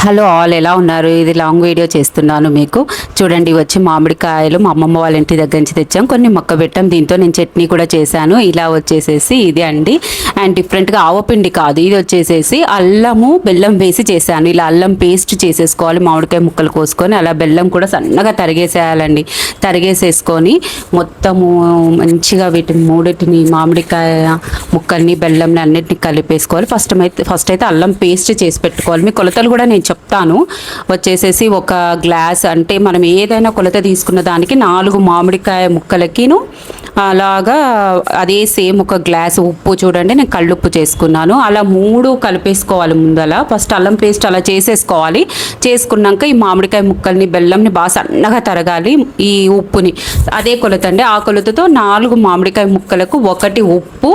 Hello all, ఎలా ఉన్నారు? ఇది లాంగ్ వీడియో చేస్తున్నాను మీకు. చూడండి, వచ్చి మామిడికాయలు మా అమ్మమ్మ వాళ్ళ ఇంటి దగ్గర నుంచి తెచ్చాం. కొన్ని మొక్కబెట్టాం. దీంతో నేను చట్నీ కూడా చేశాను. ఇలా వచ్చేసేసి ఇది అండి. అండ్ డిఫరెంట్గా ఆవపిండి కాదు, ఇది వచ్చేసేసి అల్లము బెల్లం వేసి చేశాను. ఇలా అల్లం పేస్ట్ చేసేసుకోవాలి. మామిడికాయ ముక్కలు కోసుకొని అలా బెల్లం కూడా సన్నగా తరిగేసేయాలండి. తరిగేసేసుకొని మొత్తము మంచిగా వీటిని మూడింటిని, మామిడికాయ ముక్కల్ని బెల్లంని అన్నిటిని కలిపేసుకోవాలి. ఫస్ట్ అయితే అల్లం పేస్ట్ చేసి పెట్టుకోవాలి. మీ కొలతలు కూడా నేను చెప్తాను. వచ్చేసేసి ఒక గ్లాస్, అంటే మనం ఏదైనా కొలత తీసుకున్న దానికి 4 మామిడికాయ ముక్కలకిను అలాగా అదే సేమ్ ఒక గ్లాస్ ఉప్పు. చూడండి, నేను కళ్ళుప్పు చేసుకున్నాను. అలా 3 కలిపేసుకోవాలి. ముందలా ఫస్ట్ అల్లం పేస్ట్ అలా చేసేసుకోవాలి. చేసుకున్నాక ఈ మామిడికాయ ముక్కల్ని బెల్లంని బాగా సన్నగా తరగాలి. ఈ ఉప్పుని అదే కొలత అండి. ఆ కొలతతో 4 మామిడికాయ ముక్కలకు 1 ఉప్పు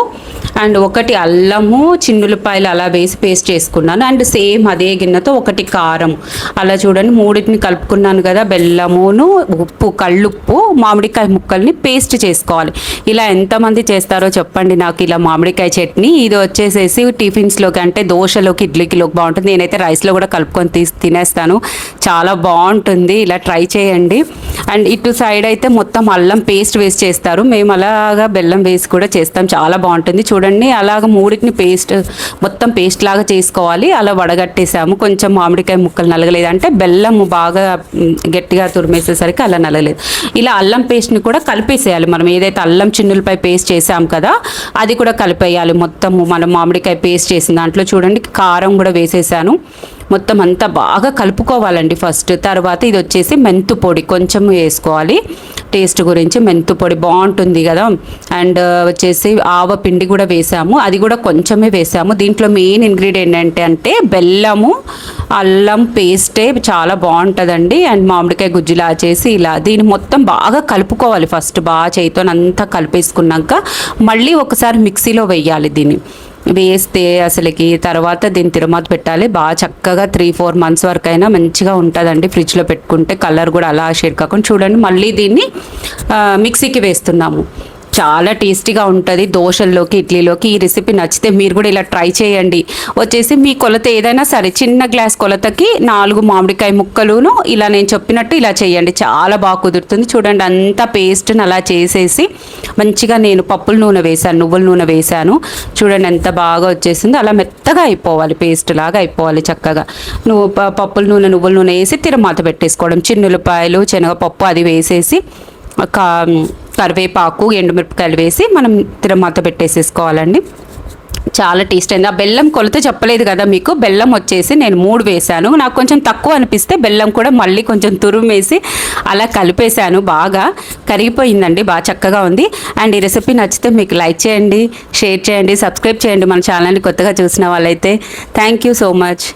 అండ్ 1 అల్లము, చిన్నులపాయలు అలా వేసి పేస్ట్ చేసుకున్నాను. అండ్ సేమ్ అదే గిన్నెతో 1 కారం. అలా చూడండి, 3టిని కలుపుకున్నాను కదా. బెల్లమును, ఉప్పు, కళ్ళుప్పు, మామిడికాయ ముక్కల్ని పేస్ట్ చేసుకోవాలి. ఇలా ఎంతమంది చేస్తారో చెప్పండి నాకు. ఇలా మామిడికాయ చట్నీ ఇది వచ్చేసేసి టిఫిన్స్లోకి, అంటే దోశలోకి, ఇడ్లీకిలోకి బాగుంటుంది. నేనైతే రైస్లో కూడా కలుపుకొని తినేస్తాను. చాలా బాగుంటుంది. ఇలా ట్రై చేయండి. అండ్ ఇటు సైడ్ అయితే మొత్తం అల్లం పేస్ట్ వేసి చేస్తారు. మేము అలాగా బెల్లం వేసి కూడా చేస్తాం. చాలా బాగుంటుంది. చూడండి, అలాగ 3టిని పేస్ట్ మొత్తం పేస్ట్ లాగా చేసుకోవాలి. అలా వడగట్టేసాము. కొంచెం మామిడికాయ ముక్కలు నలగలేదు, అంటే బెల్లం బాగా గట్టిగా తురిమేసేసరికి అలా నలగలేదు. ఇలా అల్లం పేస్ట్ని కూడా కలిపేసేయాలి. మనం ఏదైతే అల్లం చిన్నులపై పేస్ట్ చేసాం కదా, అది కూడా కలిపేయాలి. మొత్తము మనం మామిడికాయ పేస్ట్ చేసిన దాంట్లో చూడండి, కారం కూడా వేసేసాను. మొత్తం అంతా బాగా కలుపుకోవాలండి ఫస్ట్. తర్వాత ఇది వచ్చేసి మెంతు పొడి కొంచెం వేసుకోవాలి. టేస్ట్ గురించి మెంతు పొడి బాగుంటుంది కదా. అండ్ వచ్చేసి ఆవ పిండి కూడా వేసాము. అది కూడా కొంచెమే వేసాము. దీంట్లో మెయిన్ ఇంగ్రీడియంట్ ఏంటంటే బెల్లము, అల్లం పేస్టే చాలా బాగుంటుందండి. అండ్ మామిడికాయ గుజ్జులా చేసి ఇలా దీన్ని మొత్తం బాగా కలుపుకోవాలి. ఫస్ట్ బాగా చేయితో అంతా కలిపేసుకున్నాక మళ్ళీ ఒకసారి మిక్సీలో వేయాలి. దీన్ని వేస్తే అసలుకి తర్వాత దీన్ని తిరుమత పెట్టాలి. బాగా చక్కగా 3-4 మంత్స్ వరకు అయినా మంచిగా ఉంటుందండి. ఫ్రిడ్జ్లో పెట్టుకుంటే కలర్ కూడా అలా షేడ్ కాకుండా. చూడండి, మళ్ళీ దీన్ని మిక్సీకి వేస్తున్నాము. చాలా టేస్టీగా ఉంటుంది దోశల్లోకి, ఇడ్లీలోకి. ఈ రెసిపీ నచ్చితే మీరు కూడా ఇలా ట్రై చేయండి. వచ్చేసి మీ కొలత ఏదైనా సరే, చిన్న గ్లాస్ కొలతకి 4 మామిడికాయ ముక్కలును ఇలా నేను చెప్పినట్టు ఇలా చేయండి. చాలా బాగా కుదురుతుంది. చూడండి, అంతా పేస్ట్ని అలా చేసేసి మంచిగా నేను పప్పుల నూనె వేశాను, నువ్వుల నూనె వేశాను. చూడండి ఎంత బాగా వచ్చేసింది. అలా మెత్తగా అయిపోవాలి, పేస్ట్ లాగా అయిపోవాలి చక్కగా. పప్పుల నూనె, నువ్వుల నూనె వేసి తిరమాత పెట్టేసుకోవడం. చిన్నులపాయలు, శనగపప్పు అది వేసేసి కరివేపాకు, ఎండుమిరపకాయలు వేసి మనం తిరమాత పెట్టేసేసుకోవాలండి. చాలా టేస్ట్ అయింది. ఆ బెల్లం కొలత చెప్పలేదు కదా మీకు. బెల్లం వచ్చేసి నేను 3 వేసాను. నాకు కొంచెం తక్కువ అనిపిస్తే బెల్లం కూడా మళ్ళీ కొంచెం తురుమేసి అలా కలిపేశాను. బాగా కరిగిపోయిందండి, బాగా చక్కగా ఉంది. అండ్ ఈ రెసిపీ నచ్చితే మీకు లైక్ చేయండి, షేర్ చేయండి, సబ్స్క్రైబ్ చేయండి మన ఛానల్ని కొత్తగా చూసిన వాళ్ళైతే. Thank you so much.